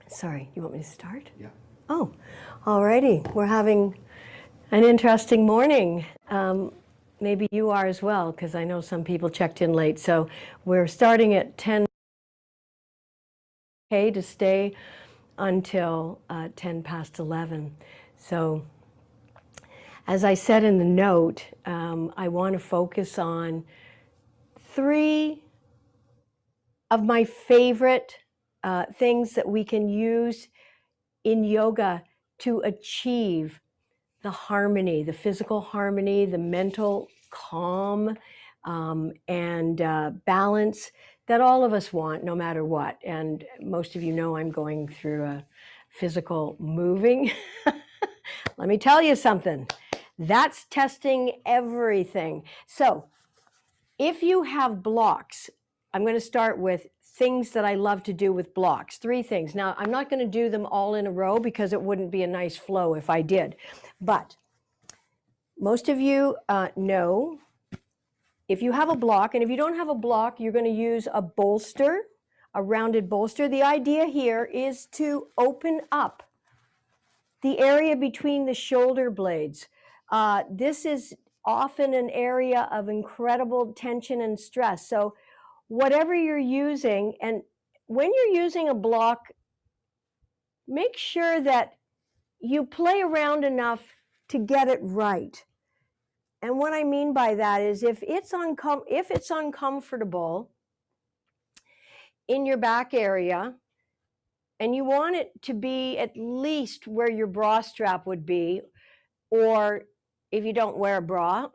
Sorry, you want me to start? Yeah. Oh, alrighty. We're having an interesting morning. Maybe you are as well, because I know some people checked in late. So we're starting at 10 to stay until 10 past 11. So as I said in the note, I want to focus on 3 of my favorite things that we can use in yoga to achieve the harmony, the physical harmony, the mental calm, and balance that all of us want no matter what. And most of you know I'm going through a physical moving. Let me tell you something. That's testing everything. So if you have blocks, I'm going to start with things that I love to do with blocks. 3 things. Now, I'm not going to do them all in a row because it wouldn't be a nice flow if I did. But most of you know if you have a block, and if you don't have a block, you're going to use a bolster, a rounded bolster. The idea here is to open up the area between the shoulder blades. This is often an area of incredible tension and stress. So whatever you're using, and when you're using a block, make sure that you play around enough to get it right. And what I mean by that is if it's uncomfortable in your back area, and you want it to be at least where your bra strap would be, or if you don't wear a bra,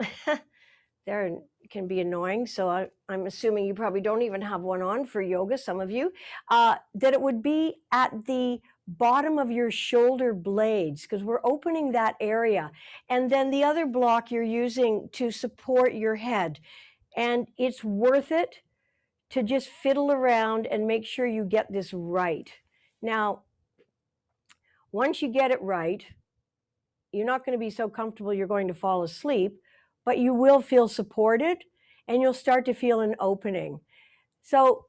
there can be annoying. So I'm assuming you probably don't even have one on for yoga, some of you, that it would be at the bottom of your shoulder blades, because we're opening that area. And then the other block you're using to support your head. And it's worth it to just fiddle around and make sure you get this right. Now, once you get it right, you're not going to be so comfortable you're going to fall asleep, but you will feel supported and you'll start to feel an opening. So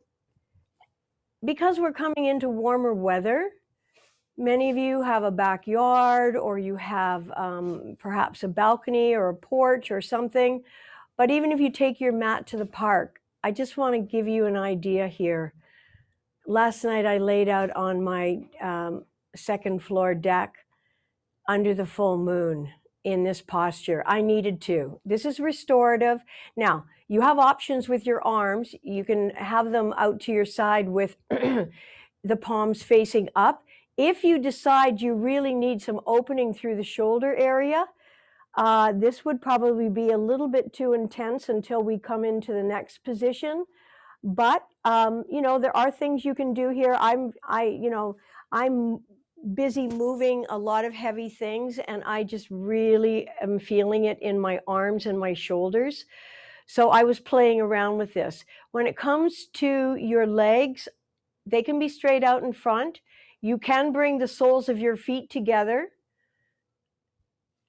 because we're coming into warmer weather, many of you have a backyard, or you have perhaps a balcony or a porch or something. But even if you take your mat to the park, I just want to give you an idea here. Last night I laid out on my second floor deck under the full moon in this posture. I needed to. This is restorative. Now, you have options with your arms. You can have them out to your side with the palms facing up. If you decide you really need some opening through the shoulder area, this would probably be a little bit too intense until we come into the next position. But you know, there are things you can do here. I'm busy moving a lot of heavy things, and I just really am feeling it in my arms and my shoulders. So I was playing around with this. When it comes to your legs, they can be straight out in front. You can bring the soles of your feet together,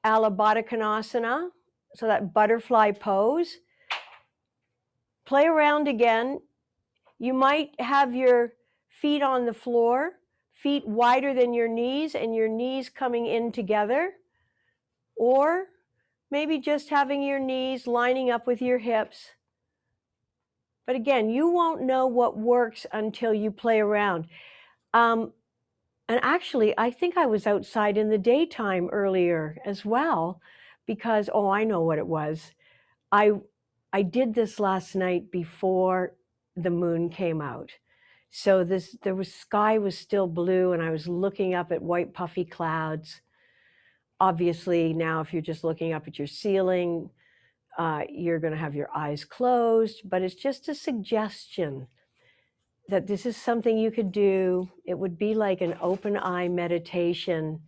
a la Baddha Konasana, so that butterfly pose. Play around again. You might have your feet on the floor, feet wider than your knees, and your knees coming in together. Or maybe just having your knees lining up with your hips. But again, you won't know what works until you play around. And actually, I think I was outside in the daytime earlier as well, because, oh, I know what it was. I did this last night before the moon came out. So sky was still blue, and I was looking up at white puffy clouds. Obviously, now if you're just looking up at your ceiling, you're going to have your eyes closed, but it's just a suggestion that this is something you could do. It would be like an open eye meditation,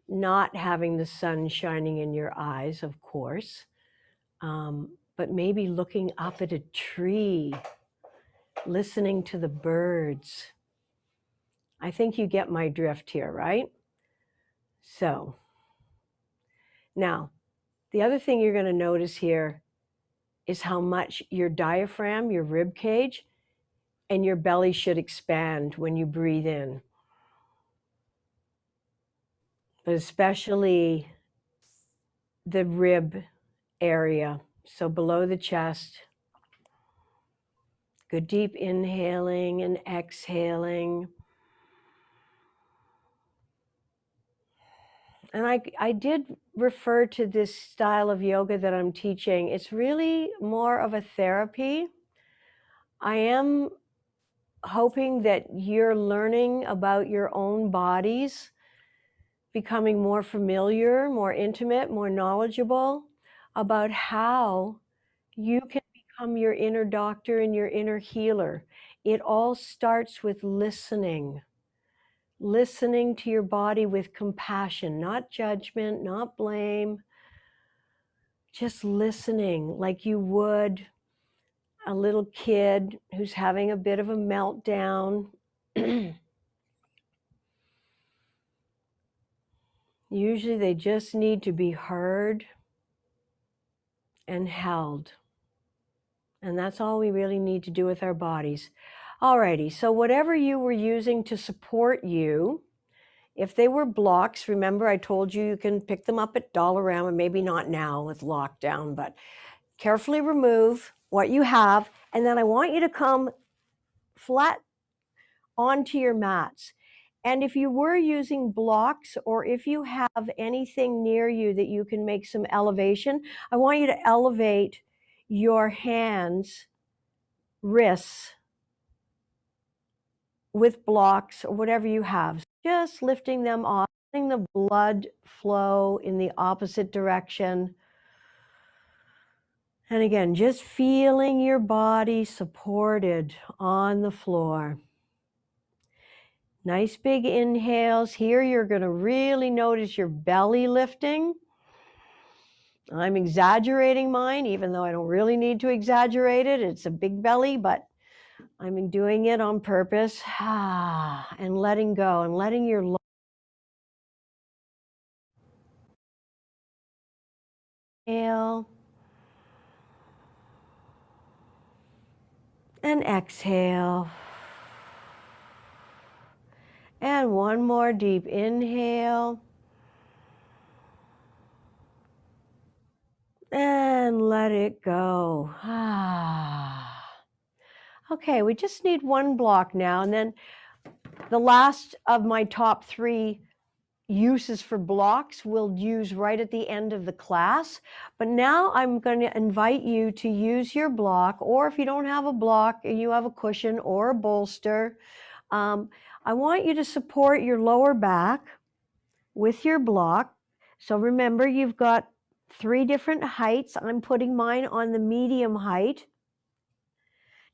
not having the sun shining in your eyes, of course, but maybe looking up at a tree, listening to the birds. I think you get my drift here, right? So now, the other thing you're going to notice here is how much your diaphragm, your rib cage, and your belly should expand when you breathe in. But especially the rib area, so below the chest. Good deep inhaling and exhaling. And I did refer to this style of yoga that I'm teaching. It's really more of a therapy. I am hoping that you're learning about your own bodies, becoming more familiar, more intimate, more knowledgeable about how you can become your inner doctor and your inner healer. It all starts with listening. Listening to your body with compassion, not judgment, not blame, just listening like you would a little kid who's having a bit of a meltdown. Usually they just need to be heard and held. And that's all we really need to do with our bodies. Alrighty, so whatever you were using to support you, if they were blocks, remember I told you you can pick them up at Dollarama, maybe not now with lockdown, but carefully remove what you have. And then I want you to come flat onto your mats. And if you were using blocks, or if you have anything near you that you can make some elevation, I want you to elevate your hands, wrists, with blocks or whatever you have, just lifting them off, letting the blood flow in the opposite direction. And again, just feeling your body supported on the floor. Nice big inhales. Here you're going to really notice your belly lifting. I'm exaggerating mine, even though I don't really need to exaggerate it. It's a big belly, but I'm doing it on purpose. And letting go and letting your inhale and exhale. And one more deep inhale. And let it go. Okay, we just need one block now. And then the last of my top 3 uses for blocks we'll use right at the end of the class. But now I'm going to invite you to use your block, or if you don't have a block and you have a cushion or a bolster, I want you to support your lower back with your block. So remember, you've got 3 different heights. I'm putting mine on the medium height.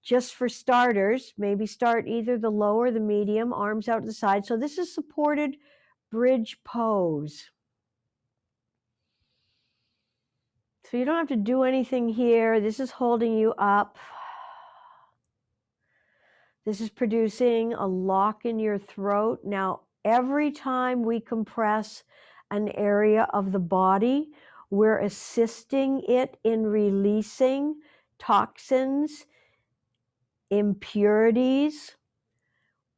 Just for starters, maybe start either the low or the medium, arms out to the side. So this is supported bridge pose. So you don't have to do anything here. This is holding you up. This is producing a lock in your throat. Now, every time we compress an area of the body, we're assisting it in releasing toxins, impurities,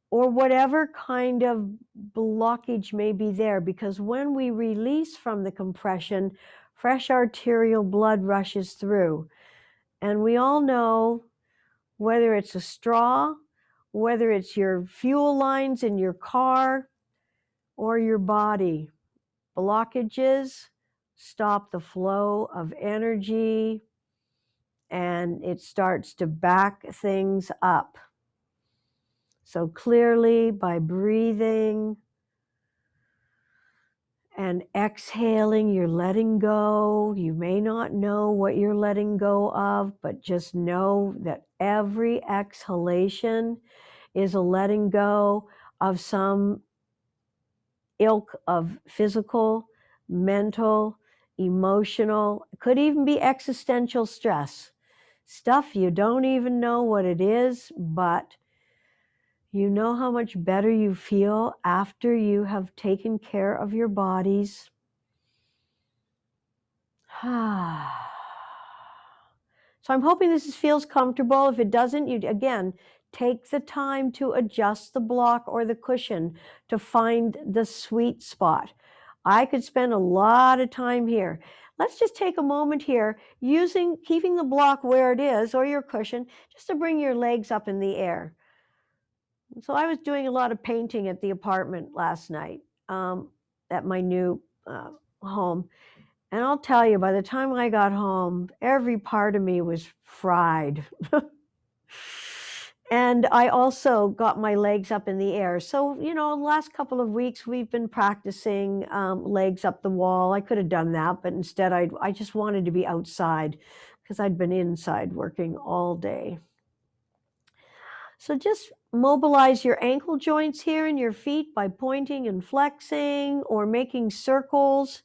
or whatever kind of blockage may be there. Because when we release from the compression, fresh arterial blood rushes through. And we all know, whether it's a straw, whether it's your fuel lines in your car or your body, blockages stop the flow of energy and it starts to back things up. So clearly, by breathing and exhaling, you're letting go. You may not know what you're letting go of, but just know that every exhalation is a letting go of some ilk of physical, mental, emotional, could even be existential stress. Stuff you don't even know what it is, but you know how much better you feel after you have taken care of your bodies. So I'm hoping this feels comfortable. If it doesn't, you again, Take the time to adjust the block or the cushion to find the sweet spot. I could spend a lot of time here. Let's just take a moment here keeping the block where it is or your cushion just to bring your legs up in the air. So I was doing a lot of painting at the apartment last night at my new home. And I'll tell you, by the time I got home, every part of me was fried. And I also got my legs up in the air. So, the last couple of weeks, we've been practicing legs up the wall. I could have done that, but instead I just wanted to be outside because I'd been inside working all day. So just mobilize your ankle joints here in your feet by pointing and flexing or making circles.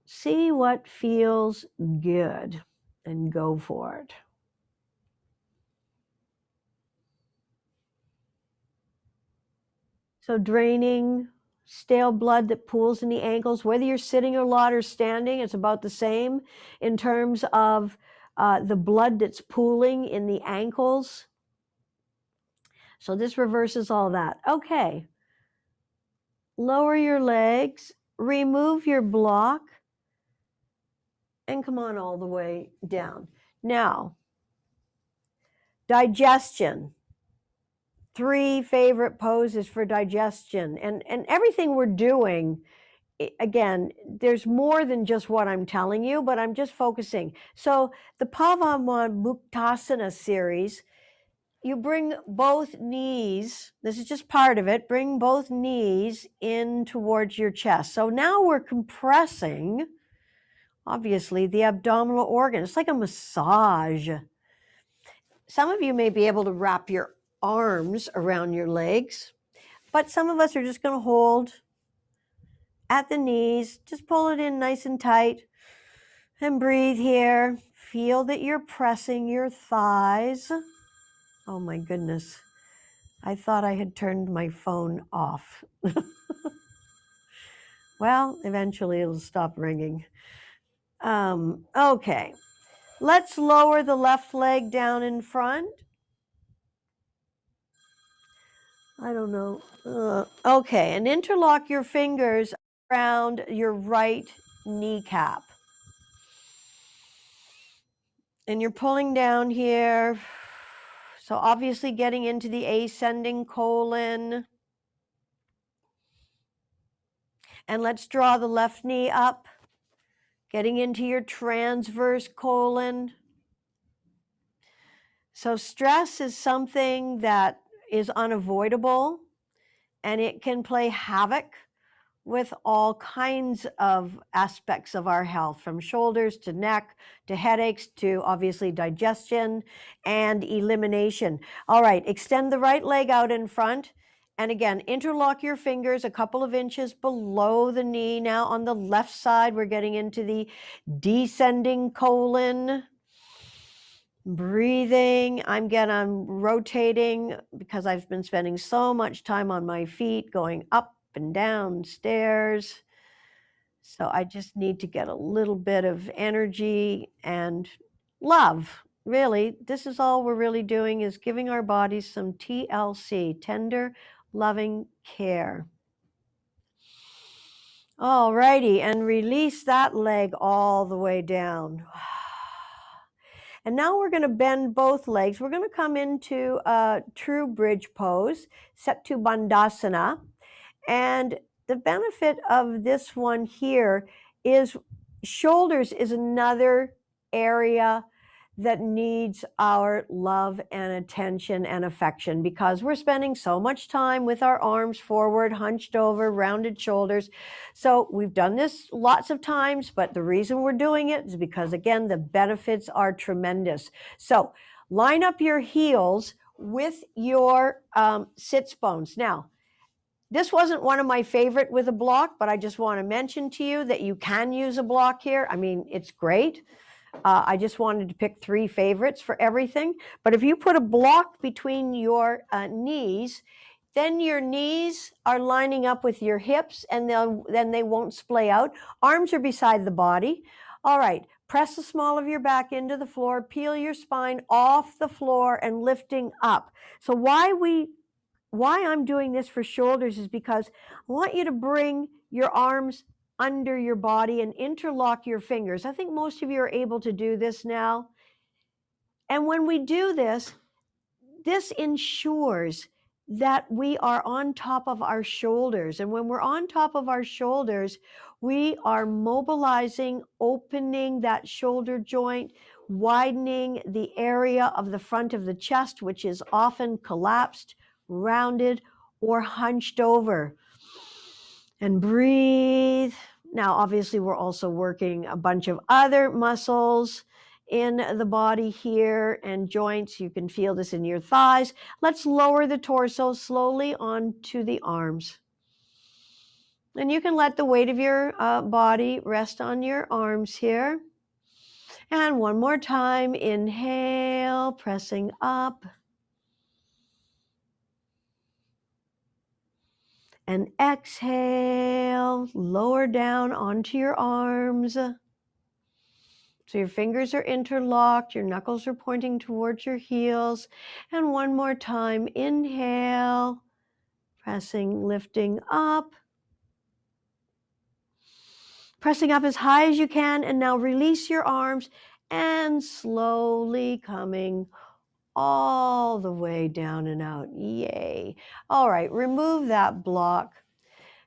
See what feels good and go for it. So draining stale blood that pools in the ankles, whether you're sitting a lot or standing, it's about the same in terms of the blood that's pooling in the ankles. So this reverses all that. Okay. Lower your legs, remove your block, and come on all the way down. Now, digestion. 3 favorite poses for digestion. And everything we're doing, again, there's more than just what I'm telling you, but I'm just focusing. So the Pavom Muktasana series, you bring both knees, this is just part of it, bring both knees in towards your chest. So now we're compressing, obviously, the abdominal organ. It's like a massage. Some of you may be able to wrap your arms around your legs, but some of us are just going to hold at the knees. Just pull it in nice and tight and breathe here. Feel that you're pressing your thighs. Oh my goodness. I thought I had turned my phone off. Well, eventually it'll stop ringing. Okay. Let's lower the left leg down in front. I don't know. Okay, and interlock your fingers around your right kneecap. And you're pulling down here. So obviously getting into the ascending colon. And let's draw the left knee up, getting into your transverse colon. So stress is something that is unavoidable, and it can play havoc with all kinds of aspects of our health, from shoulders to neck to headaches to obviously digestion and elimination. All right, extend the right leg out in front. And again, interlock your fingers a couple of inches below the knee. Now on the left side, we're getting into the descending colon. Breathing. I'm rotating because I've been spending so much time on my feet, going up and down stairs. So I just need to get a little bit of energy and love. Really, this is all we're really doing, is giving our bodies some TLC, tender, loving care. All righty, and release that leg all the way down. And now we're going to bend both legs. We're going to come into a true bridge pose, Setu Bandhasana. And the benefit of this one here is shoulders is another area that needs our love and attention and affection, because we're spending so much time with our arms forward, hunched over, rounded shoulders. So we've done this lots of times, but the reason we're doing it is because, again, the benefits are tremendous. So line up your heels with your sits bones. Now, this wasn't one of my favorite with a block, but I just want to mention to you that you can use a block here. I mean, it's great. I just wanted to pick 3 favorites for everything. But if you put a block between your knees, then your knees are lining up with your hips, and then they won't splay out. Arms are beside the body. All right, Press the small of your back into the floor, peel your spine off the floor and lifting up. So why I'm doing this for shoulders is because I want you to bring your arms under your body and interlock your fingers. I think most of you are able to do this now. And when we do this, this ensures that we are on top of our shoulders. And when we're on top of our shoulders, we are mobilizing, opening that shoulder joint, widening the area of the front of the chest, which is often collapsed, rounded, or hunched over. And breathe. Now, obviously, we're also working a bunch of other muscles in the body here and joints. You can feel this in your thighs. Let's lower the torso slowly onto the arms. And you can let the weight of your body rest on your arms here. And one more time, inhale, pressing up. And exhale, lower down onto your arms. So your fingers are interlocked, your knuckles are pointing towards your heels. And one more time, inhale, pressing, lifting up. Pressing up as high as you can, and now release your arms and slowly coming all the way down and out. Yay. All right, remove that block.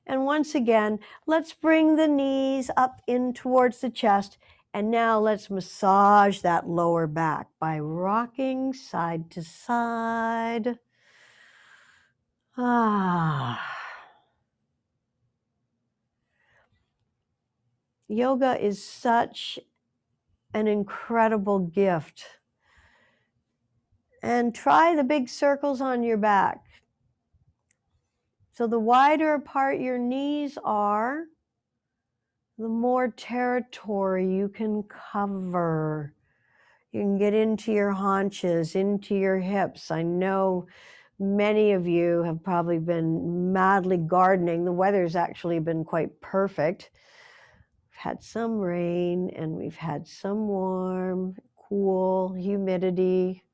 And once again, let's bring the knees up in towards the chest. And now let's massage that lower back by rocking side to side. Yoga is such an incredible gift. And try the big circles on your back. So the wider apart your knees are, the more territory you can cover. You can get into your haunches, into your hips. I know many of you have probably been madly gardening. The weather's actually been quite perfect. We've had some rain and we've had some warm, cool, humidity.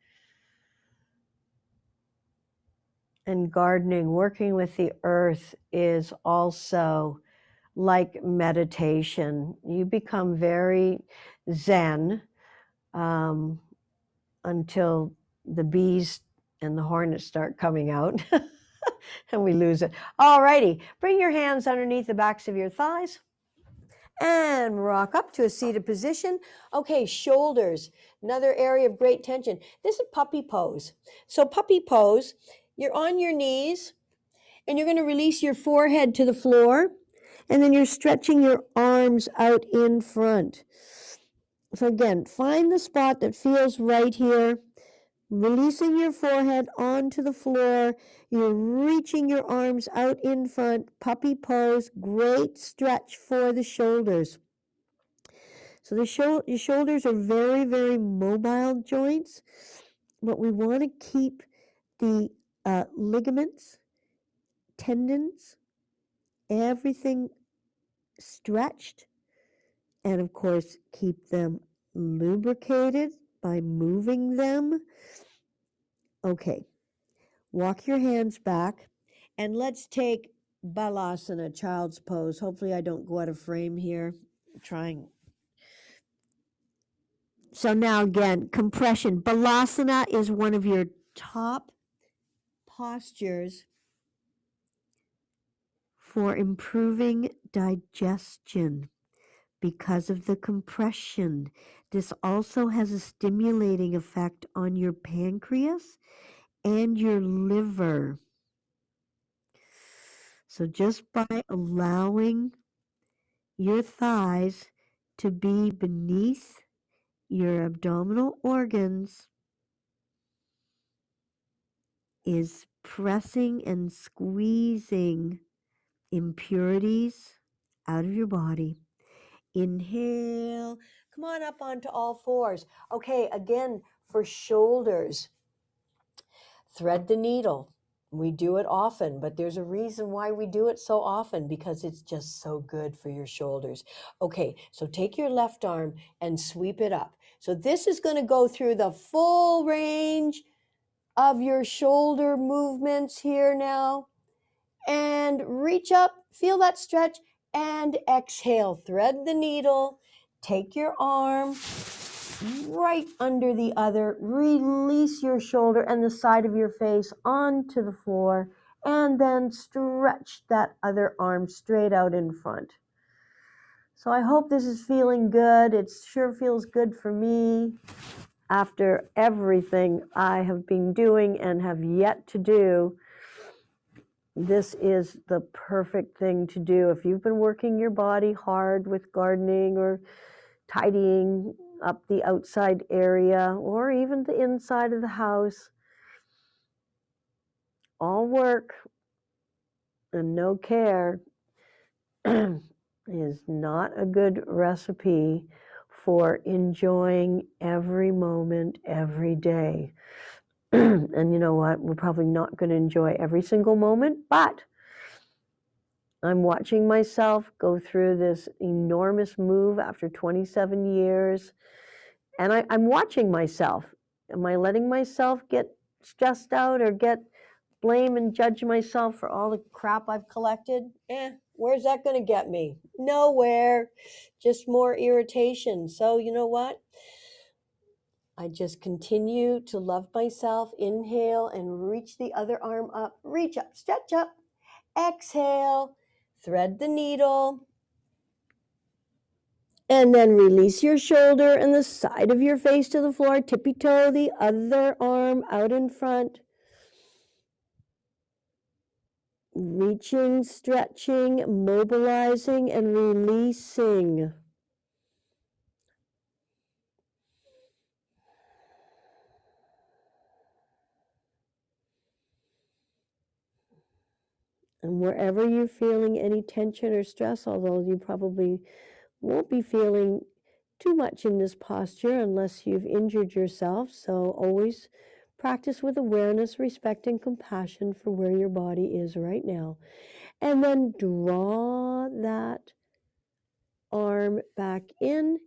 And gardening, working with the earth is also like meditation. You become very zen until the bees and the hornets start coming out and we lose it. All righty, bring your hands underneath the backs of your thighs and rock up to a seated position. Okay, shoulders, another area of great tension. This is puppy pose. So puppy pose, you're on your knees and you're going to release your forehead to the floor, and then you're stretching your arms out in front. So again, find the spot that feels right here. Releasing your forehead onto the floor. You're reaching your arms out in front. Puppy pose. Great stretch for the shoulders. So your shoulders are very, very mobile joints, but we want to keep the ligaments, tendons, everything stretched, and of course keep them lubricated by moving them. Okay, walk your hands back and let's take Balasana, child's pose. Hopefully I don't go out of frame here. Trying. So now again, compression. Balasana is one of your top postures for improving digestion because of the compression. This also has a stimulating effect on your pancreas and your liver. So just by allowing your thighs to be beneath your abdominal organs is pressing and squeezing impurities out of your body. Inhale, come on up onto all fours. Okay, again, for shoulders, thread the needle. We do it often, but there's a reason why we do it so often, because it's just so good for your shoulders. Okay, so take your left arm and sweep it up. So this is going to go through the full range of your shoulder movements here now. And reach up, feel that stretch, and exhale. Thread the needle, take your arm right under the other, release your shoulder and the side of your face onto the floor, and then stretch that other arm straight out in front. So I hope this is feeling good. It sure feels good for me after everything I have been doing and have yet to do. This is the perfect thing to do. If you've been working your body hard with gardening or tidying up the outside area or even the inside of the house, all work and no care is not a good recipe for enjoying every moment, every day. And you know what? We're probably not going to enjoy every single moment, but I'm watching myself go through this enormous move after 27 years. And I'm watching myself. Am I letting myself get stressed out or blame and judge myself for all the crap I've collected? Where's that going to get me? Nowhere. Just more irritation. So you know what? I just continue to love myself. Inhale and reach the other arm up. Reach up, stretch up. Exhale, thread the needle. And then release your shoulder and the side of your face to the floor. Tippy toe the other arm out in front. Reaching, stretching, mobilizing, and releasing. And wherever you're feeling any tension or stress, although you probably won't be feeling too much in this posture unless you've injured yourself. So always practice with awareness, respect, and compassion for where your body is right now. And then draw that arm back in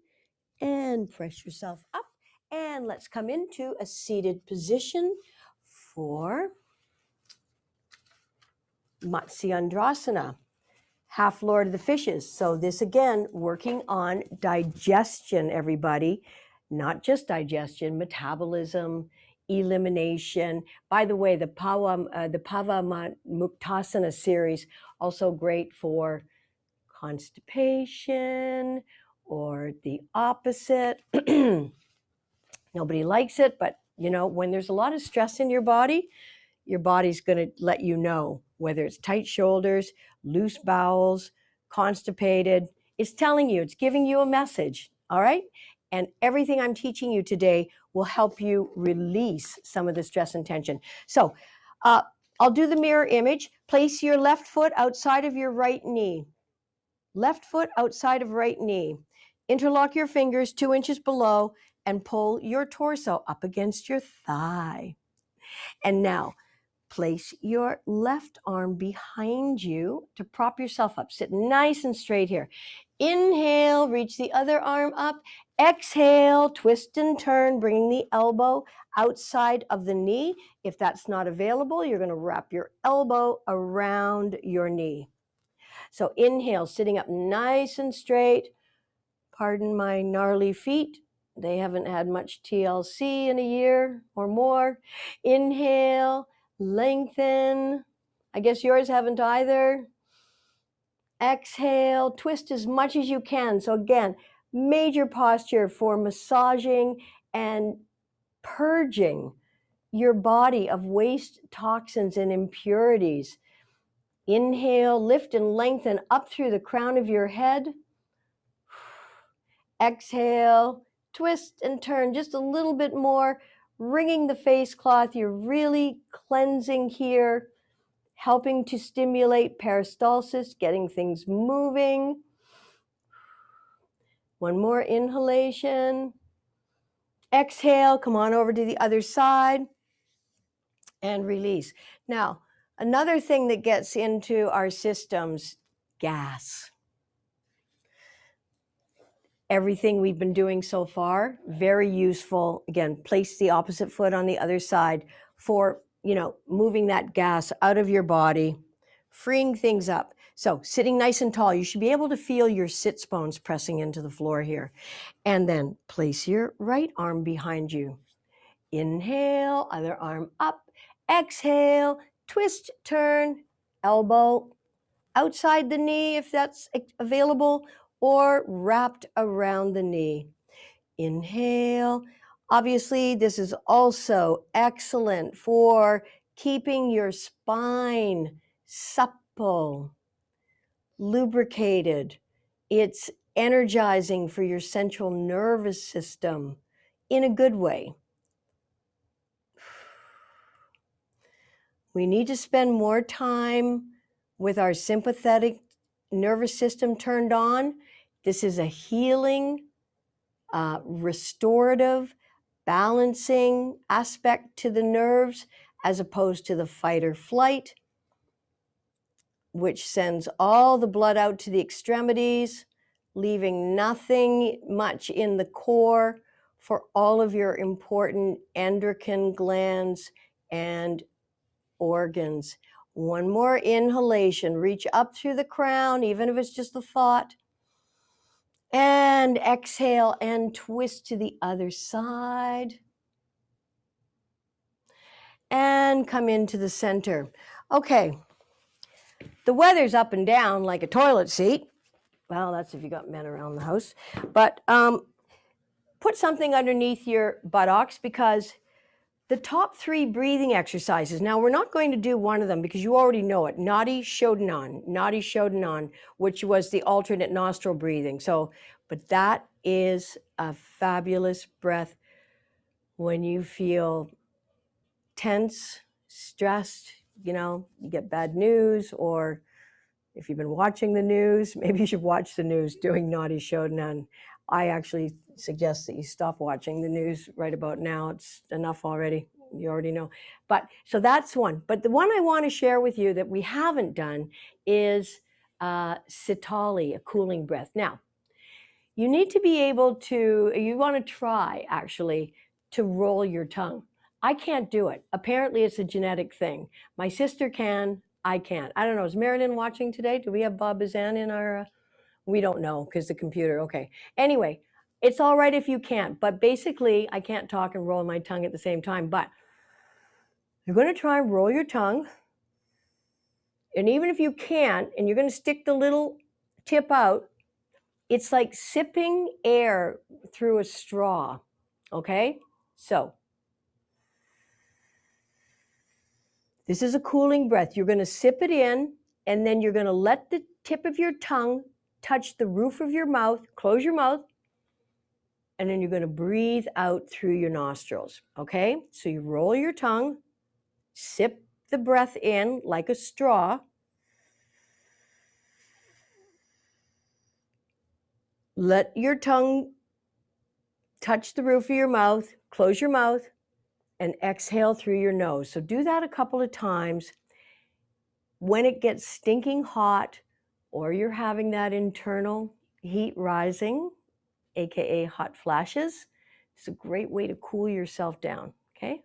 and press yourself up. And let's come into a seated position for Matsi Andrasana, half Lord of the Fishes. So this again, working on digestion, everybody, not just digestion, metabolism, elimination. By the way, the Pavom Muktasana series, also great for constipation or the opposite. Nobody likes it, but you know, when there's a lot of stress in your body's going to let you know whether it's tight shoulders, loose bowels, constipated. It's telling you, it's giving you a message, all right? And everything I'm teaching you today will help you release some of the stress and tension. So I'll do the mirror image. Place your left foot outside of your right knee. Left foot outside of right knee. Interlock your fingers 2 inches below and pull your torso up against your thigh. And now, place your left arm behind you to prop yourself up. Sit nice and straight here. Inhale, reach the other arm up. Exhale, twist and turn, bringing the elbow outside of the knee. If that's not available, you're going to wrap your elbow around your knee. So inhale, sitting up nice and straight. Pardon my gnarly feet. They haven't had much TLC in a year or more. Inhale, lengthen. I guess yours haven't either. Exhale, twist as much as you can. So again, major posture for massaging and purging your body of waste, toxins, and impurities. Inhale, lift and lengthen up through the crown of your head. Exhale, twist and turn just a little bit more, wringing the face cloth. You're really cleansing here, helping to stimulate peristalsis, getting things moving. One more inhalation. Exhale, come on over to the other side and release. Now, Another thing that gets into our systems, gas. Everything we've been doing so far, very useful. Again, place the opposite foot on the other side for, moving that gas out of your body, freeing things up. So sitting nice and tall, you should be able to feel your sits bones pressing into the floor here. And then place your right arm behind you. Inhale, other arm up. Exhale, twist, turn, elbow outside the knee if that's available, or wrapped around the knee. Inhale. Obviously, this is also excellent for keeping your spine supple, lubricated. It's energizing for your central nervous system in a good way. We need to spend more time with our sympathetic nervous system turned on. This is a healing, restorative, balancing aspect to the nerves as opposed to the fight or flight, which sends all the blood out to the extremities, leaving nothing much in the core for all of your important endocrine glands and organs. One more inhalation. Reach up through the crown, even if it's just a thought. And exhale and twist to the other side. And come into the center. Okay. The weather's up and down like a toilet seat. Well, that's if you got men around the house. But put something underneath your buttocks, because the top 3 breathing exercises. Now, we're not going to do one of them because you already know it. Nadi Shodhanan, which was the alternate nostril breathing. But that is a fabulous breath when you feel tense, stressed, you get bad news, or if you've been watching the news, maybe you should watch the news doing Nadi Shodhanan. I actually suggest that you stop watching the news right about now. It's enough already. You already know. But so that's one. But the one I want to share with you that we haven't done is Sitali, a cooling breath. Now, you need to be able to, you want to try actually to roll your tongue. I can't do it. Apparently it's a genetic thing. My sister can, I can't. I don't know. Is Marilyn watching today? Do we have Bob Bazan in our... We don't know because the computer. Okay. Anyway, it's all right if you can't. But basically, I can't talk and roll my tongue at the same time. But you're going to try and roll your tongue. And even if you can't, and you're going to stick the little tip out, it's like sipping air through a straw. Okay? So this is a cooling breath. You're going to sip it in, and then you're going to let the tip of your tongue touch the roof of your mouth. Close your mouth. And then you're going to breathe out through your nostrils. Okay? So you roll your tongue, sip the breath in like a straw. Let your tongue touch the roof of your mouth. Close your mouth and exhale through your nose. So do that a couple of times. When it gets stinking hot, or you're having that internal heat rising, aka hot flashes, it's a great way to cool yourself down. Okay?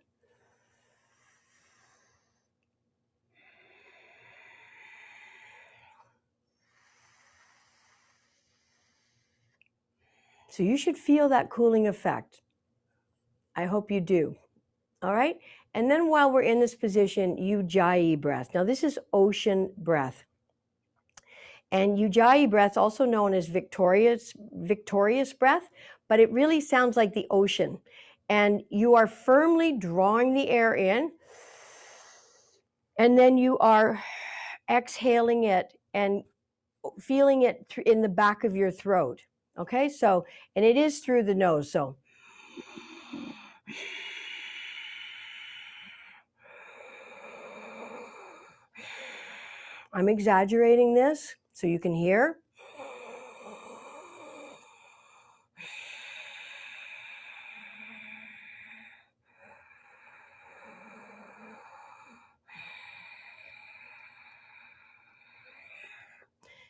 So you should feel that cooling effect. I hope you do. All right? And then while we're in this position, Ujjayi breath. Now this is ocean breath. And Ujjayi breath, also known as victorious breath, but it really sounds like the ocean. And you are firmly drawing the air in, and then you are exhaling it and feeling it in the back of your throat. Okay, so, and it is through the nose. So, I'm exaggerating this so you can hear.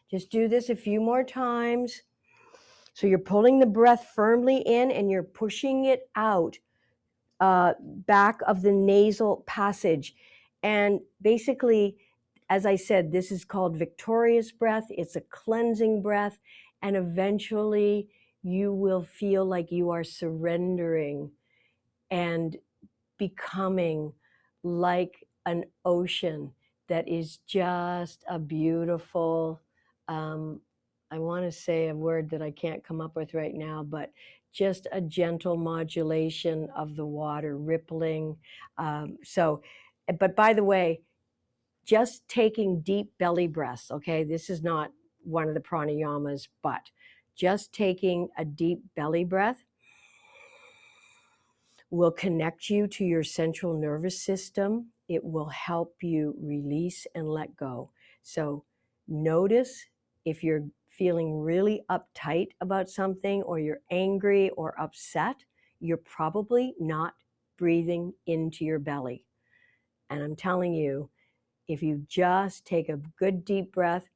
Just do this a few more times. So you're pulling the breath firmly in and you're pushing it out back of the nasal passage. And basically, as I said, this is called victorious breath. It's a cleansing breath. And eventually you will feel like you are surrendering and becoming like an ocean that is just a beautiful, I want to say a word that I can't come up with right now, but just a gentle modulation of the water rippling. But by the way, just taking deep belly breaths, okay, this is not one of the pranayamas, but just taking a deep belly breath will connect you to your central nervous system. It will help you release and let go. So notice if you're feeling really uptight about something, or you're angry or upset, you're probably not breathing into your belly. And I'm telling you, if you just take a good deep breath,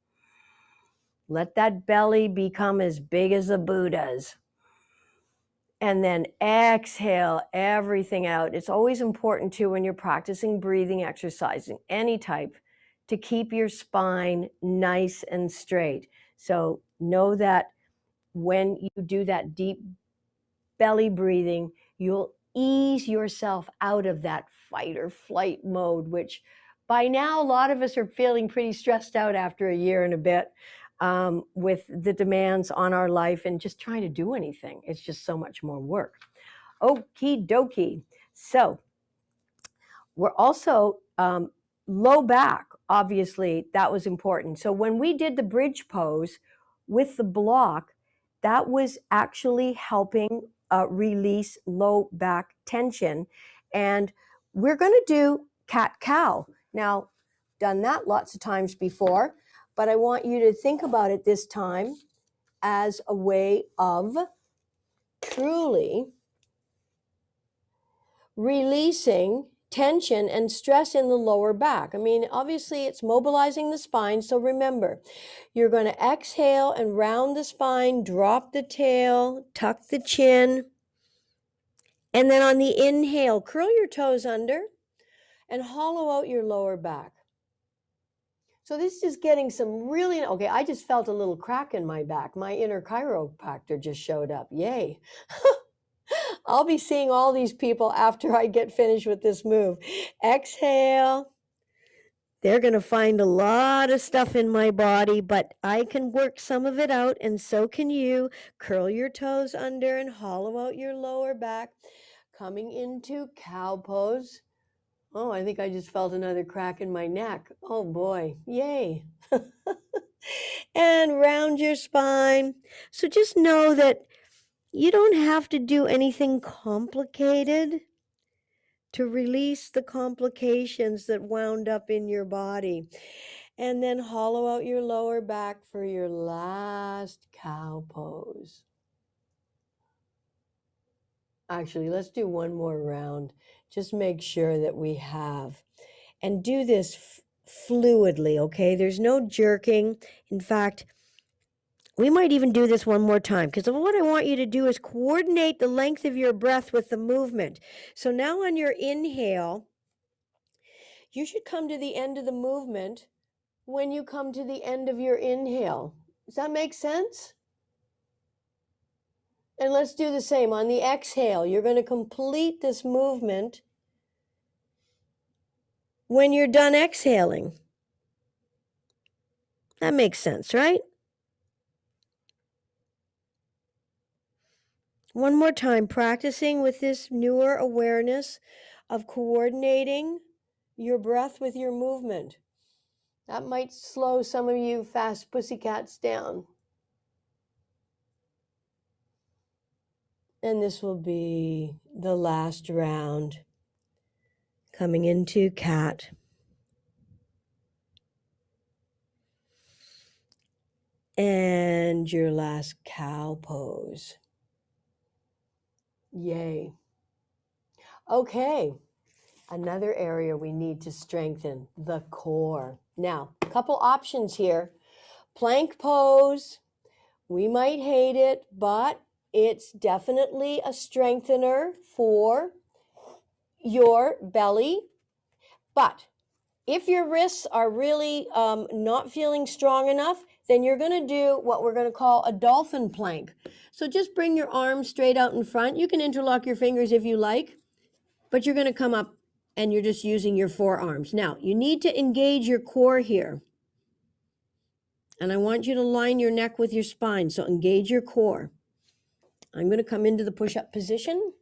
let that belly become as big as a Buddha's, and then exhale everything out. It's always important too, when you're practicing breathing exercise, any type, to keep your spine nice and straight. So know that when you do that deep belly breathing, you'll ease yourself out of that fight or flight mode, which by now a lot of us are feeling pretty stressed out after a year and a bit, with the demands on our life and just trying to do anything. It's just so much more work. Okie dokie. So we're also low back, obviously, that was important. So when we did the bridge pose with the block, that was actually helping release low back tension. And we're going to do cat-cow. Now, done that lots of times before, but I want you to think about it this time as a way of truly releasing tension and stress in the lower back. I mean, obviously it's mobilizing the spine. So remember, you're going to exhale and round the spine, drop the tail, tuck the chin. And then on the inhale, curl your toes under and hollow out your lower back. So this is getting some really, okay, I just felt a little crack in my back. My inner chiropractor just showed up. Yay. I'll be seeing all these people after I get finished with this move. Exhale. They're going to find a lot of stuff in my body, but I can work some of it out, and so can you. Curl your toes under and hollow out your lower back. Coming into cow pose. Oh, I think I just felt another crack in my neck. Oh boy, yay. And round your spine. So just know that you don't have to do anything complicated to release the complications that wound up in your body. And then hollow out your lower back for your last cow pose. Actually, let's do one more round. Just make sure that we have. And do this fluidly, okay? There's no jerking. In fact, we might even do this one more time, because what I want you to do is coordinate the length of your breath with the movement. So now on your inhale, you should come to the end of the movement when you come to the end of your inhale. Does that make sense? And let's do the same. On the exhale, you're going to complete this movement when you're done exhaling. That makes sense, right? One more time, practicing with this newer awareness of coordinating your breath with your movement. That might slow some of you fast pussycats down. And this will be the last round. Coming into cat. And your last cow pose. Yay. Okay, another area we need to strengthen, the core. Now, a couple options here. Plank pose. We might hate it, but it's definitely a strengthener for your belly. But if your wrists are really not feeling strong enough, then you're going to do what we're going to call a dolphin plank. So just bring your arms straight out in front. You can interlock your fingers if you like, but you're going to come up and you're just using your forearms. Now, you need to engage your core here. And I want you to line your neck with your spine, so engage your core. I'm going to come into the push-up position.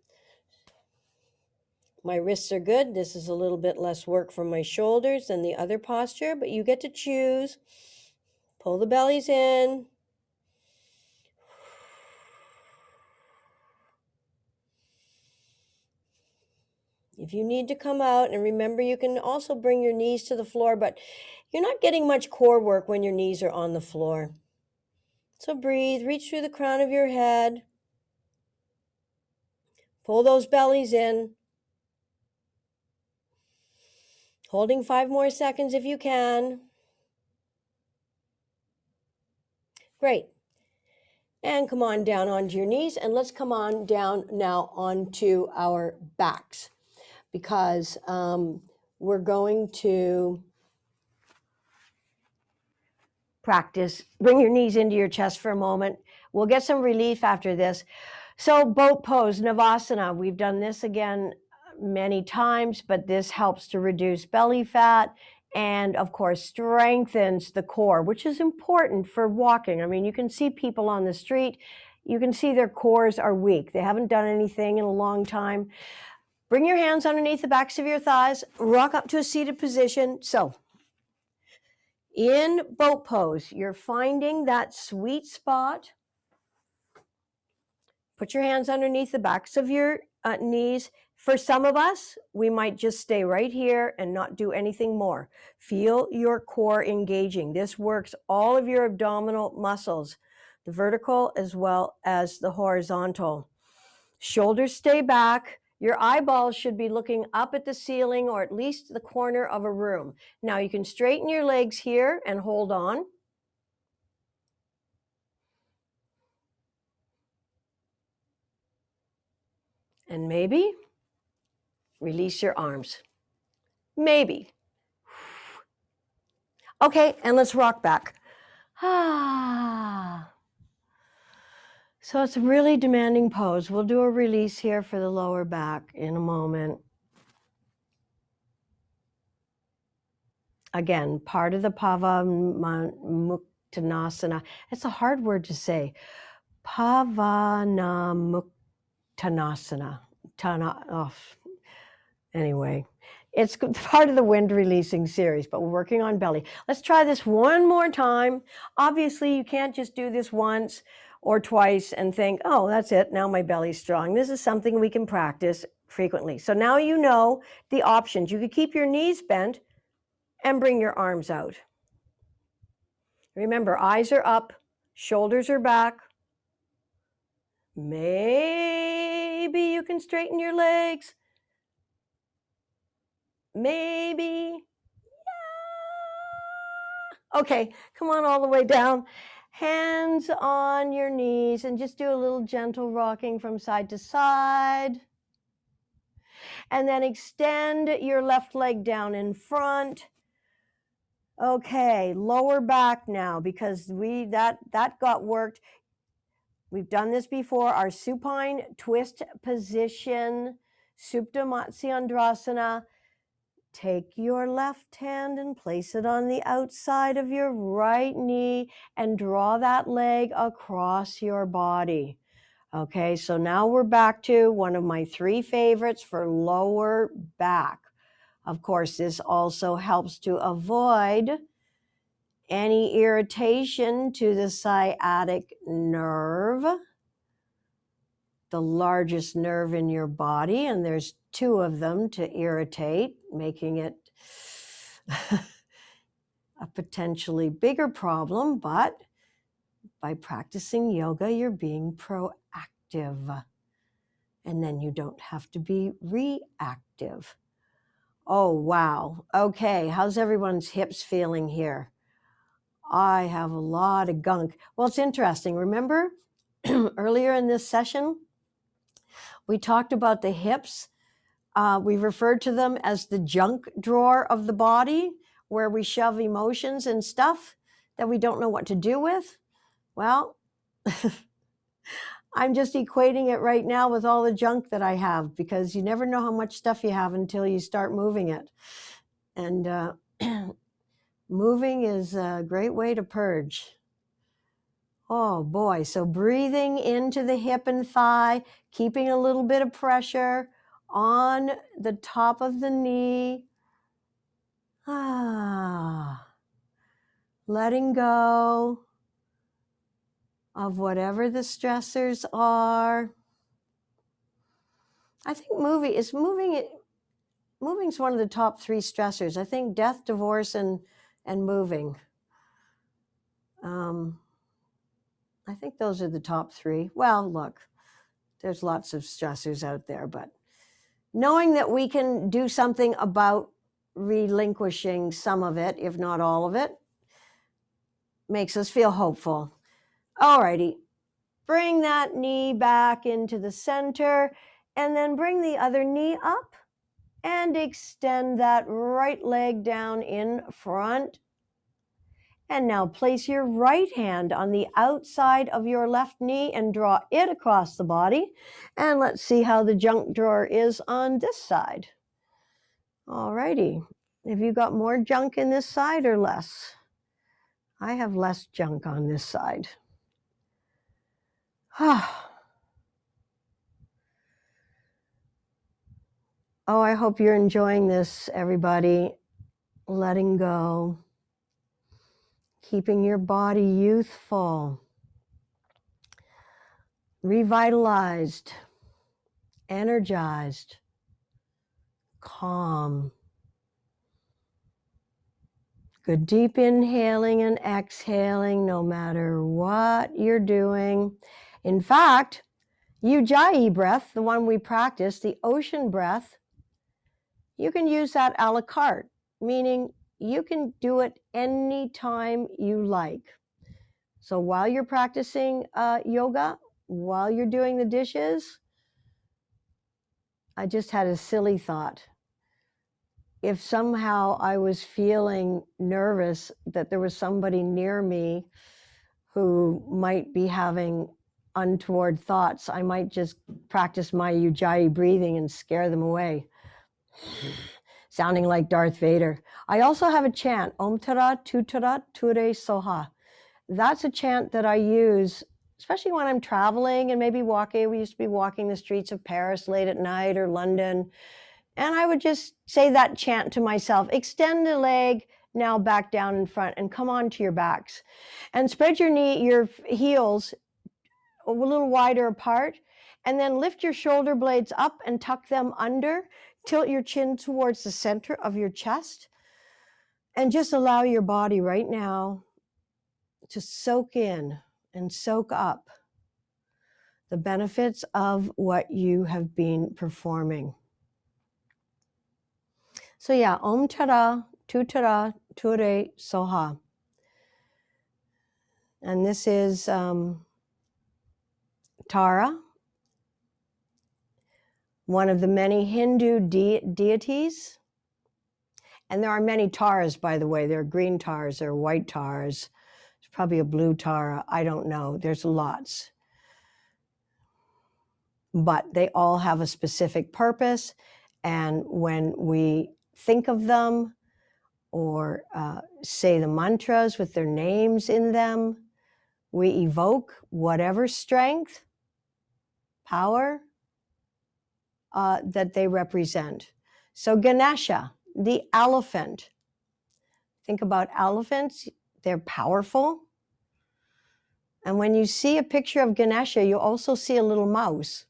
My wrists are good. This is a little bit less work from my shoulders than the other posture, but you get to choose. Pull the bellies in. If you need to come out, and remember, you can also bring your knees to the floor, but you're not getting much core work when your knees are on the floor. So breathe, reach through the crown of your head. Pull those bellies in. Holding 5 more seconds if you can. Great. And come on down onto your knees, and let's come on down now onto our backs, because we're going to practice. Bring your knees into your chest for a moment. We'll get some relief after this. So boat pose, Navasana. We've done this again many times, but this helps to reduce belly fat and, of course, strengthens the core, which is important for walking. I mean, you can see people on the street, you can see their cores are weak. They haven't done anything in a long time. Bring your hands underneath the backs of your thighs, rock up to a seated position. So in boat pose, you're finding that sweet spot. Put your hands underneath the backs of your knees. For some of us, we might just stay right here and not do anything more. Feel your core engaging. This works all of your abdominal muscles, the vertical as well as the horizontal. Shoulders stay back. Your eyeballs should be looking up at the ceiling or at least the corner of a room. Now you can straighten your legs here and hold on. And maybe release your arms. Maybe. Okay, and let's rock back. So it's a really demanding pose. We'll do a release here for the lower back in a moment. Again, part of the Pavom Muktasana. It's a hard word to say. Pavom Muktasana. Anyway, it's part of the wind releasing series, but we're working on belly. Let's try this one more time. Obviously, you can't just do this once or twice and think, oh, that's it, now my belly's strong. This is something we can practice frequently. So now you know the options. You could keep your knees bent and bring your arms out. Remember, eyes are up, shoulders are back. Maybe you can straighten your legs. Maybe. Yeah. Okay, come on all the way down. Hands on your knees and just do a little gentle rocking from side to side. And then extend your left leg down in front. Okay, lower back now, because that got worked. We've done this before. Our supine twist position, Supta Matsi Andrasana. Take your left hand and place it on the outside of your right knee and draw that leg across your body. Okay, so now we're back to one of my 3 favorites for lower back. Of course, this also helps to avoid any irritation to the sciatic nerve, the largest nerve in your body, and there's 2 of them to irritate, making it a potentially bigger problem. But by practicing yoga, you're being proactive, and then you don't have to be reactive. Oh, wow. Okay, how's everyone's hips feeling here? I have a lot of gunk. Well, it's interesting. Remember earlier in this session, we talked about the hips. We referred to them as the junk drawer of the body, where we shove emotions and stuff that we don't know what to do with. Well, I'm just equating it right now with all the junk that I have, because you never know how much stuff you have until you start moving it. And moving is a great way to purge. Oh boy. So breathing into the hip and thigh, keeping a little bit of pressure on the top of the knee. Letting go of whatever the stressors are. I think moving's one of the top 3 stressors. I think death, divorce, and moving. I think those are the top 3. Well, look, there's lots of stressors out there, but knowing that we can do something about relinquishing some of it, if not all of it, makes us feel hopeful. All righty. Bring that knee back into the center, and then bring the other knee up and extend that right leg down in front. And now place your right hand on the outside of your left knee and draw it across the body. And let's see how the junk drawer is on this side. All righty. Have you got more junk in this side or less? I have less junk on this side. Oh, I hope you're enjoying this, everybody. Letting go. Keeping your body youthful, revitalized, energized, calm. Good deep inhaling and exhaling, no matter what you're doing. In fact, Ujjayi breath, the one we practice, the ocean breath, you can use that a la carte, meaning you can do it anytime you like. So while you're practicing yoga, while you're doing the dishes, I just had a silly thought. If somehow I was feeling nervous that there was somebody near me who might be having untoward thoughts, I might just practice my Ujjayi breathing and scare them away, sounding like Darth Vader. I also have a chant, Om Tara Tu Tara Ture Soha. That's a chant that I use, especially when I'm traveling and maybe walking. We used to be walking the streets of Paris late at night or London. And I would just say that chant to myself, extend the leg, now back down in front and come onto your backs. And spread your heels a little wider apart, and then lift your shoulder blades up and tuck them under. Tilt your chin towards the center of your chest. And just allow your body right now to soak in and soak up the benefits of what you have been performing. So yeah, Om Tara, Tu Tara, Ture Soha. And this is Tara, one of the many Hindu deities. And there are many Taras, by the way. There are green Taras, there are white Taras. There's probably a blue Tara. I don't know. There's lots. But they all have a specific purpose. And when we think of them or say the mantras with their names in them, we evoke whatever strength, power that they represent. So Ganesha, the elephant. Think about elephants. They're powerful. And when you see a picture of Ganesha, you also see a little mouse.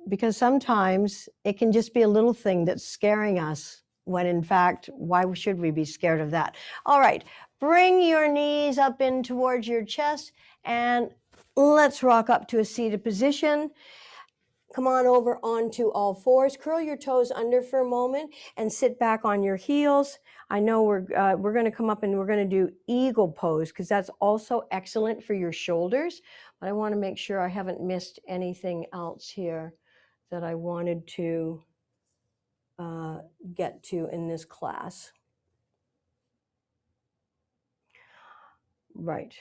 Because sometimes it can just be a little thing that's scaring us, when in fact, why should we be scared of that? All right, bring your knees up in towards your chest and let's rock up to a seated position. Come on over onto all fours. Curl your toes under for a moment and sit back on your heels. I know we're going to come up and we're going to do eagle pose because that's also excellent for your shoulders. But I want to make sure I haven't missed anything else here that I wanted to get to in this class. Right.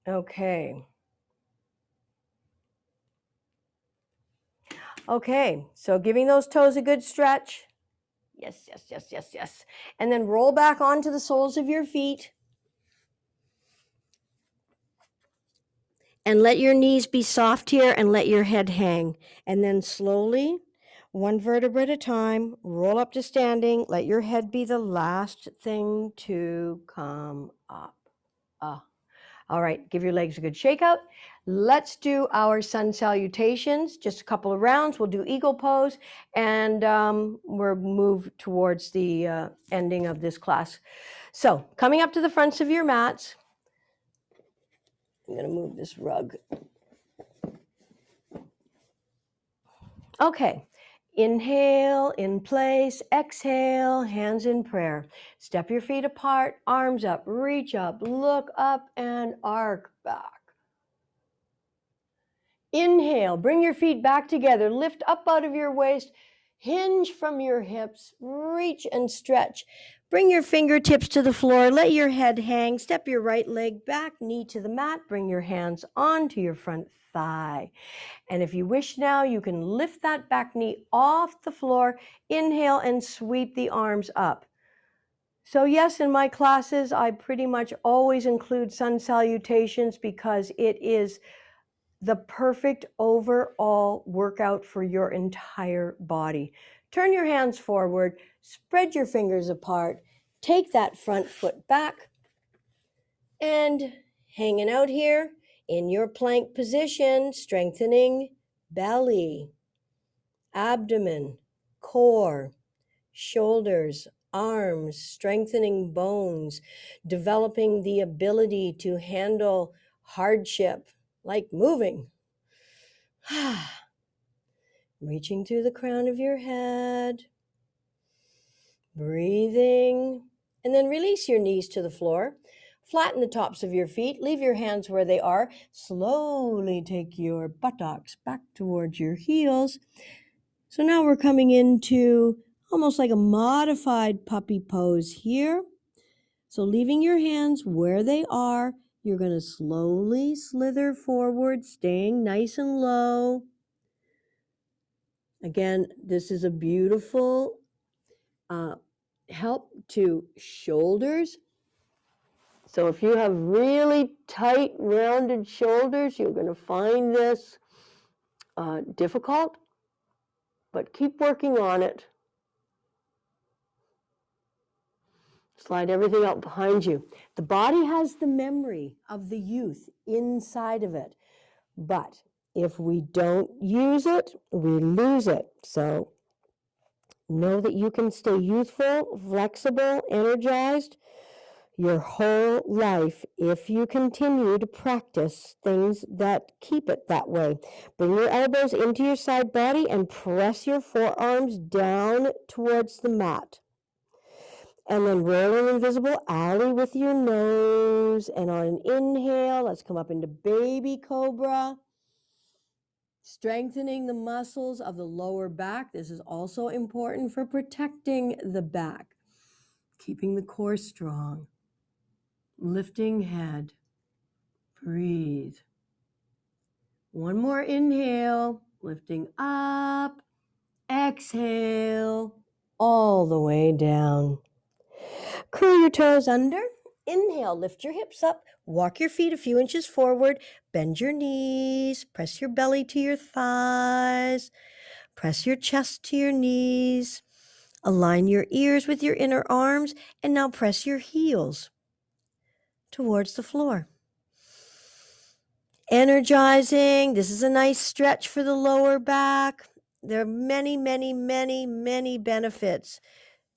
Okay. Okay, so giving those toes a good stretch. Yes, yes, yes, yes, yes. And then roll back onto the soles of your feet. And let your knees be soft here and let your head hang. And then slowly, one vertebra at a time, roll up to standing. Let your head be the last thing to come up. All right, give your legs a good shake out. Let's do our sun salutations, just a couple of rounds. We'll do eagle pose, and we'll move towards the ending of this class. So coming up to the fronts of your mats, I'm going to move this rug. Okay, inhale, in place, exhale, hands in prayer. Step your feet apart, arms up, reach up, look up, and arc back. Inhale, bring your feet back together, lift up out of your waist, hinge from your hips, reach and stretch. Bring your fingertips to the floor, let your head hang, step your right leg back, knee to the mat, bring your hands onto your front thigh. And if you wish now, you can lift that back knee off the floor, inhale and sweep the arms up. So yes, in my classes, I pretty much always include sun salutations because it is the perfect overall workout for your entire body. Turn your hands forward, spread your fingers apart, take that front foot back, and hanging out here in your plank position, strengthening belly, abdomen, core, shoulders, arms, strengthening bones, developing the ability to handle hardship, like moving. Reaching through the crown of your head, breathing, and then release your knees to the floor. Flatten the tops of your feet, leave your hands where they are. Slowly take your buttocks back towards your heels. So now we're coming into almost like a modified puppy pose here. So leaving your hands where they are, you're going to slowly slither forward, staying nice and low. Again, this is a beautiful help to shoulders. So if you have really tight, rounded shoulders, you're going to find this difficult, but keep working on it. Slide everything out behind you. The body has the memory of the youth inside of it, but if we don't use it, we lose it. So know that you can stay youthful, flexible, energized your whole life if you continue to practice things that keep it that way. Bring your elbows into your side body and press your forearms down towards the mat. And then roll an invisible alley with your nose. And on an inhale, let's come up into baby cobra. Strengthening the muscles of the lower back. This is also important for protecting the back. Keeping the core strong. Lifting head. Breathe. One more inhale. Lifting up. Exhale. All the way down. Curl your toes under. Inhale, lift your hips up. Walk your feet a few inches forward. Bend your knees. Press your belly to your thighs. Press your chest to your knees. Align your ears with your inner arms. And now press your heels towards the floor. Energizing. This is a nice stretch for the lower back. There are many, many, many, many benefits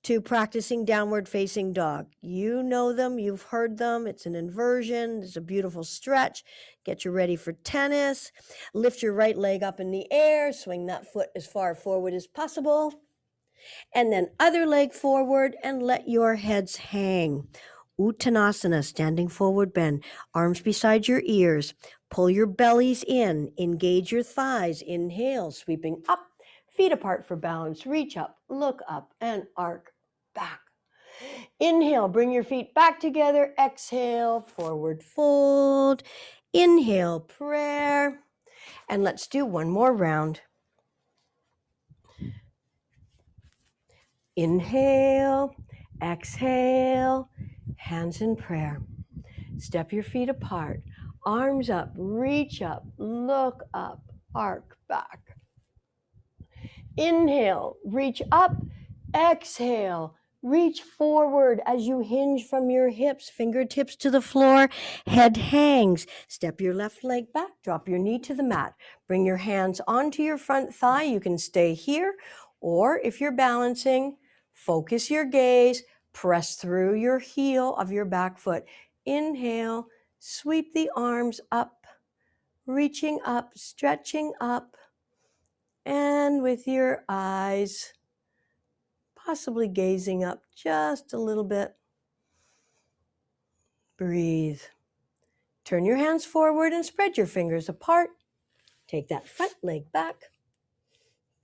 to practicing downward facing dog. You know them, you've heard them. It's an inversion, it's a beautiful stretch. Get you ready for tennis. Lift your right leg up in the air, swing that foot as far forward as possible. And then other leg forward and let your heads hang. Uttanasana, standing forward bend, arms beside your ears. Pull your bellies in, engage your thighs. Inhale, sweeping up, feet apart for balance. Reach up, look up, and arc back. Inhale, bring your feet back together. Exhale, forward fold. Inhale, prayer. And let's do one more round. Inhale, exhale, hands in prayer. Step your feet apart, arms up, reach up, look up, arc back. Inhale, reach up, exhale, reach forward as you hinge from your hips, fingertips to the floor, head hangs. Step your left leg back, drop your knee to the mat. Bring your hands onto your front thigh. You can stay here, or if you're balancing, focus your gaze, press through your heel of your back foot. Inhale, sweep the arms up, reaching up, stretching up. And with your eyes possibly gazing up just a little bit, breathe. Turn your hands forward and spread your fingers apart. Take that front leg back.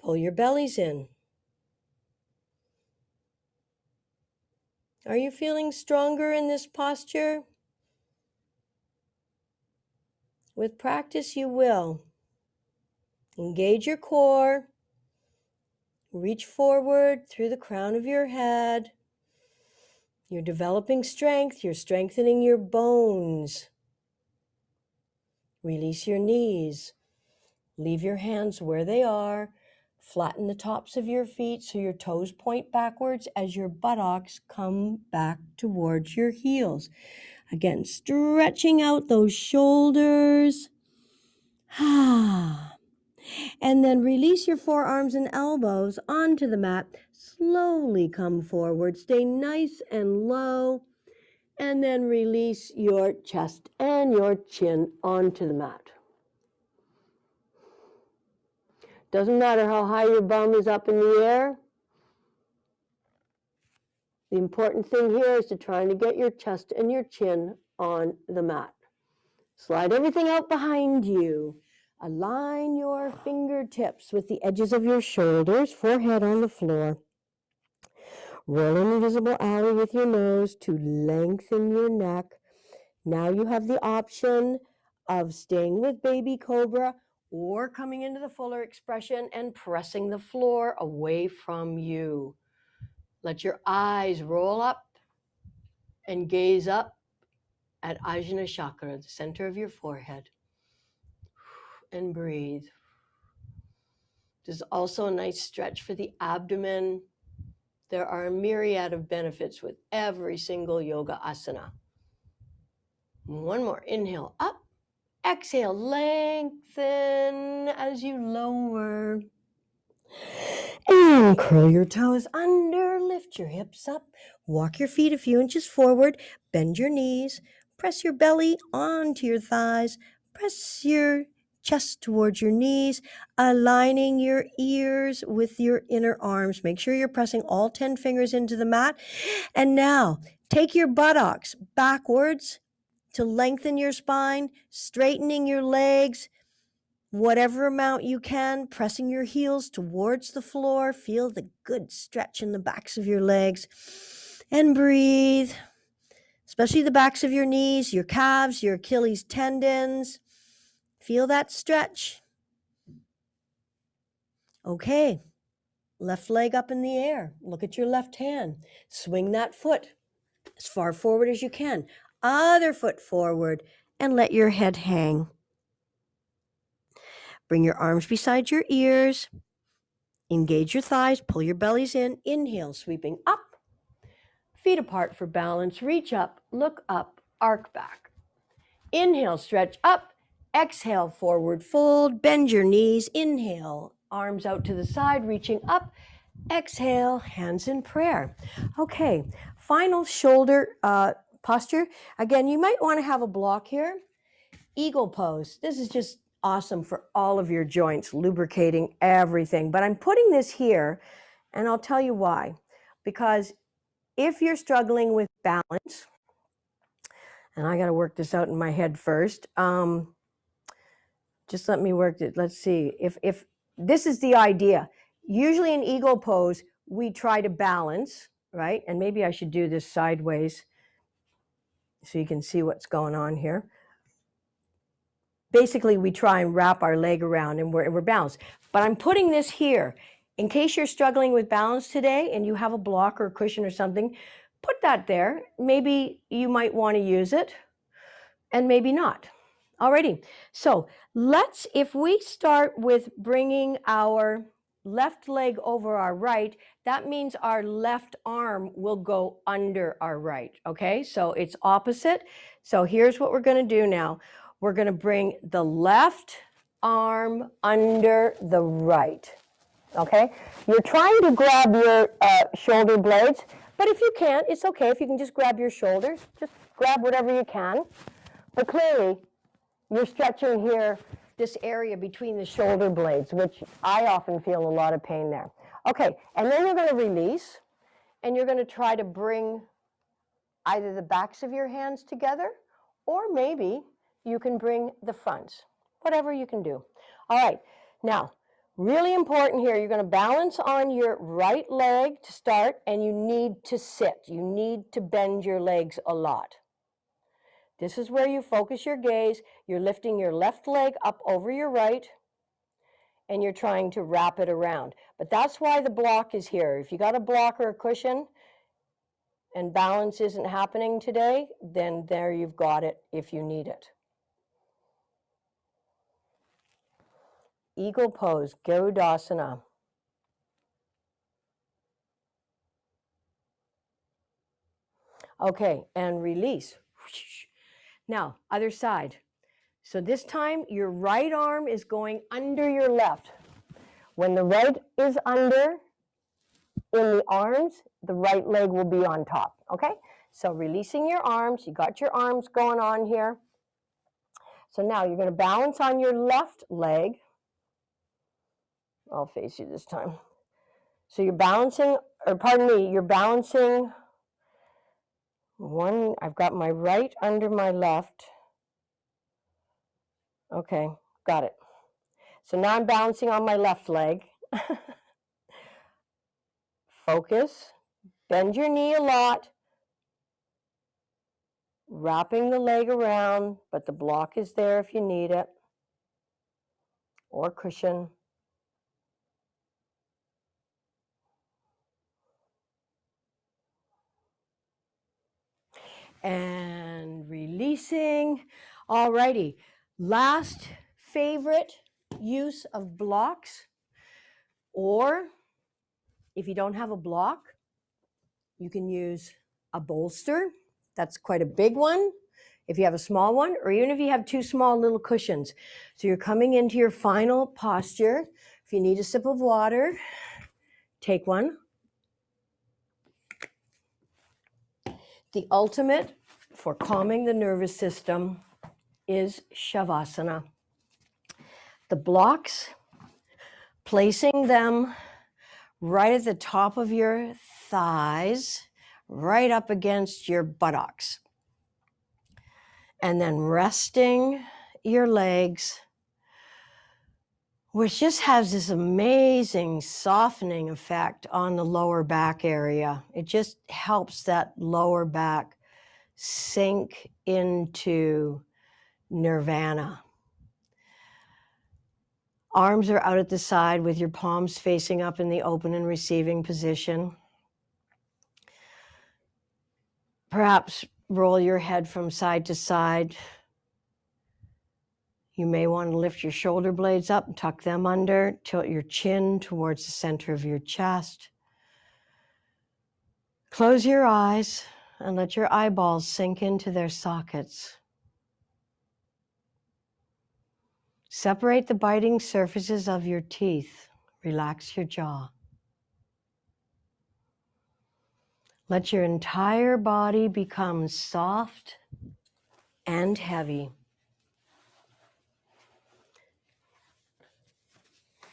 Pull your bellies in. Are you feeling stronger in this posture? With practice, you will. Engage your core. Reach forward through the crown of your head. You're developing strength. You're strengthening your bones. Release your knees. Leave your hands where they are. Flatten the tops of your feet so your toes point backwards as your buttocks come back towards your heels. Again, stretching out those shoulders. And then release your forearms and elbows onto the mat. Slowly come forward. Stay nice and low. And then release your chest and your chin onto the mat. Doesn't matter how high your bum is up in the air. The important thing here is to try to get your chest and your chin on the mat. Slide everything out behind you. Align your fingertips with the edges of your shoulders, forehead on the floor. Roll an invisible alley with your nose to lengthen your neck. Now you have the option of staying with baby cobra or coming into the fuller expression and pressing the floor away from you. Let your eyes roll up and gaze up at Ajna Chakra, the center of your forehead. And breathe. There's also a nice stretch for the abdomen. There are a myriad of benefits with every single yoga asana. One more. Inhale up. Exhale, lengthen as you lower. And curl your toes under, lift your hips up, walk your feet a few inches forward, bend your knees, press your belly onto your thighs, press your chest towards your knees, aligning your ears with your inner arms. Make sure you're pressing all 10 fingers into the mat. And now take your buttocks backwards to lengthen your spine, straightening your legs, whatever amount you can, pressing your heels towards the floor. Feel the good stretch in the backs of your legs. And breathe, especially the backs of your knees, your calves, your Achilles tendons. Feel that stretch. Okay, left leg up in the air. Look at your left hand. Swing that foot as far forward as you can. Other foot forward and let your head hang. Bring your arms beside your ears. Engage your thighs, pull your bellies in. Inhale, sweeping up. Feet apart for balance. Reach up, look up, arc back. Inhale, stretch up. Exhale, forward fold. Bend your knees. Inhale, arms out to the side, reaching up. Exhale, hands in prayer. Okay, final shoulder posture. Again, you might want to have a block here. Eagle pose. This is just awesome for all of your joints, lubricating everything. But I'm putting this here And I'll tell you why. Because if you're struggling with balance, and I got to work this out in my head first, just let me work it. Let's see. If this is the idea, usually in ego pose, we try to balance, right? And maybe I should do this sideways so you can see what's going on here. Basically, we try and wrap our leg around and we're balanced. But I'm putting this here. In case you're struggling with balance today and you have a block or a cushion or something, put that there. Maybe you might want to use it and maybe not. Alrighty, so if we start with bringing our left leg over our right, that means our left arm will go under our right, okay? So it's opposite. So here's what we're gonna do now. We're gonna bring the left arm under the right, okay? You're trying to grab your shoulder blades, but if you can't, it's okay. If you can just grab your shoulders, just grab whatever you can. But clearly, you're stretching here, this area between the shoulder blades, which I often feel a lot of pain there. Okay, and then you're going to release, and you're going to try to bring either the backs of your hands together, or maybe you can bring the fronts, whatever you can do. All right, now, really important here, you're going to balance on your right leg to start, and you need to sit. You need to bend your legs a lot. This is where you focus your gaze. You're lifting your left leg up over your right, and you're trying to wrap it around. But that's why the block is here. If you got a block or a cushion and balance isn't happening today, then there you've got it if you need it. Eagle pose, Garudasana. Okay, and release. Now, other side. So this time, your right arm is going under your left. When the right is under in the arms, the right leg will be on top, okay? So releasing your arms, you got your arms going on here. So now you're going to balance on your left leg. I'll face you this time. So you're balancing, or pardon me, you're balancing one, I've got my right under my left. Okay, got it. So now I'm balancing on my left leg. Focus, bend your knee a lot, wrapping the leg around, but the block is there if you need it, or cushion. And releasing. Alrighty, last favorite use of blocks, or if you don't have a block, you can use a bolster. That's quite a big one if you have a small one, or even if you have two small little cushions. So you're coming into your final posture. If you need a sip of water, take one. The ultimate for calming the nervous system is Shavasana. The blocks, placing them right at the top of your thighs, right up against your buttocks. And then resting your legs, which just has this amazing softening effect on the lower back area. It just helps that lower back sink into nirvana. Arms are out at the side with your palms facing up in the open and receiving position. Perhaps roll your head from side to side. You may want to lift your shoulder blades up and tuck them under. Tilt your chin towards the center of your chest. Close your eyes and let your eyeballs sink into their sockets. Separate the biting surfaces of your teeth. Relax your jaw. Let your entire body become soft and heavy.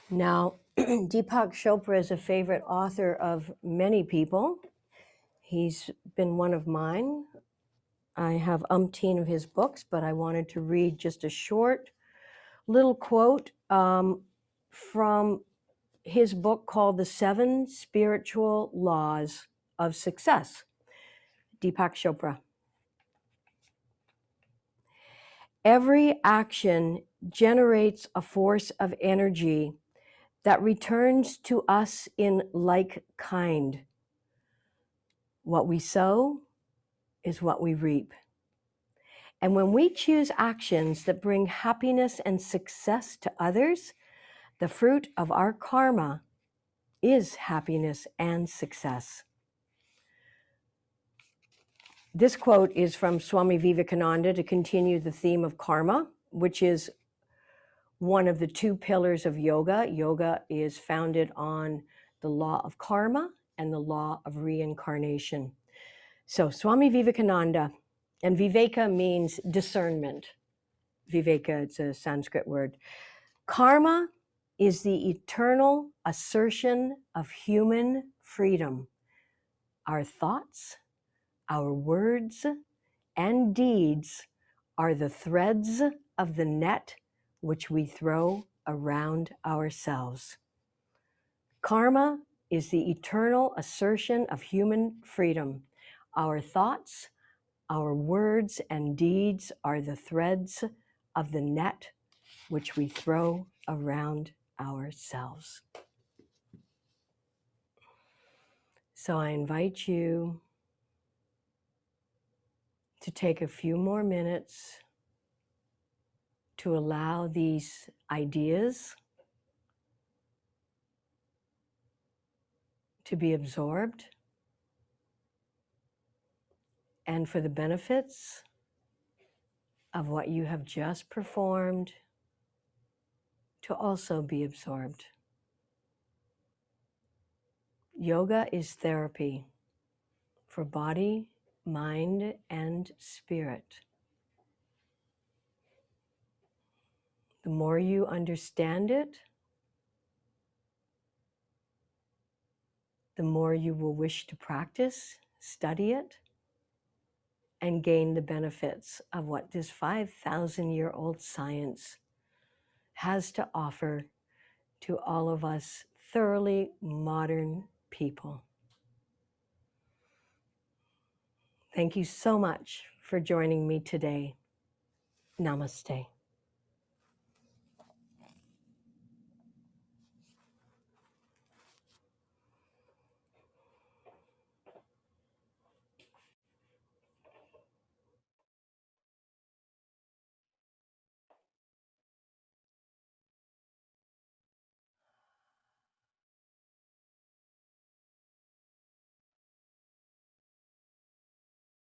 Now, Deepak Chopra is a favorite author of many people. He's been one of mine. I have umpteen of his books, but I wanted to read just a short little quote from his book called The 7 Spiritual Laws of Success. Deepak Chopra. Every action generates a force of energy that returns to us in like kind. What we sow is what we reap. And when we choose actions that bring happiness and success to others, the fruit of our karma is happiness and success. This quote is from Swami Vivekananda to continue the theme of karma, which is one of the 2 pillars of yoga. Yoga is founded on the law of karma and the law of reincarnation. So Swami Vivekananda, and Viveka means discernment. Viveka, it's a Sanskrit word. Karma is the eternal assertion of human freedom. Our thoughts, our words, and deeds are the threads of the net which we throw around ourselves. Karma is the eternal assertion of human freedom. Our thoughts, our words, and deeds are the threads of the net which we throw around ourselves. So I invite you to take a few more minutes to allow these ideas to be absorbed, and for the benefits of what you have just performed to also be absorbed. Yoga is therapy for body, mind, and spirit. The more you understand it, the more you will wish to practice, study it, and gain the benefits of what this 5,000-year-old science has to offer to all of us thoroughly modern people. Thank you so much for joining me today. Namaste.